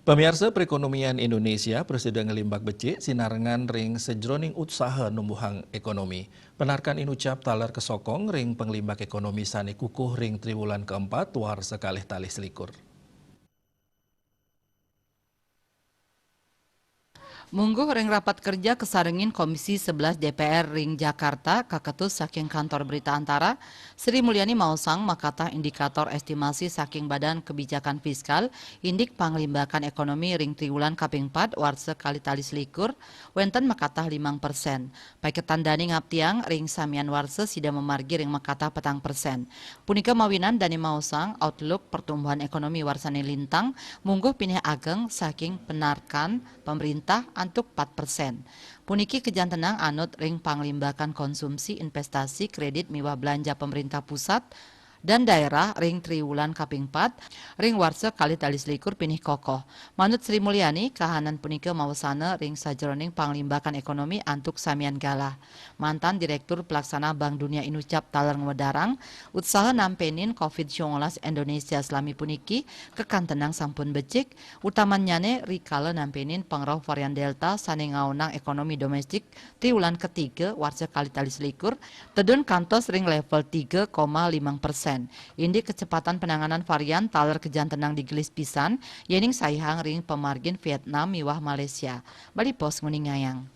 Pemirsa perekonomian Indonesia, Presiden ngelimbak becik sinarengan ring sejroning usaha numbuhang ekonomi. Penarkan inucap talar kesokong ring penglimbak ekonomi sane kukuh ring triwulan keempat war sekalih talih selikur. Mungguh ring rapat kerja kesarengin Komisi 11 DPR Ring Jakarta kaketus saking kantor berita antara Sri Mulyani Mausang makata indikator estimasi saking Badan Kebijakan Fiskal indik panglimbakan ekonomi ring triwulan kaping 4 warse kali tali selikur wenten makata 5%. Paketan dani ngaptiang ring samian warse sida memargi ring makata petang persen. Punika mawinan Dani Mausang outlook pertumbuhan ekonomi warsane lintang mungguh pineh ageng saking penarkan pemerintah antuk 4%. Puniki kejantenang anut ring panglimbakan konsumsi investasi kredit miwah belanja pemerintah pusat dan daerah ring triwulan kaping 4 ring warse kali tali selikur pinih kokoh. Manut Sri Mulyani kahanan punika mawasana ring sajroning panglimbakan ekonomi antuk samian galah. Mantan Direktur Pelaksana Bank Dunia inucap talar ngewedarang usaha nampenin COVID-19 Indonesia selami puniki kekantenang sampun becik utamanyane rikala nampenin pengaruh varian Delta sane ngaunang ekonomi domestik triwulan ketiga warse kali tali selikur tedun kantos ring level 3,5%. Indi kecepatan penanganan varian taler kejantenang digelis pisan yening saihang ring pemargin Vietnam miwah Malaysia. Bali pos nguning ngayang.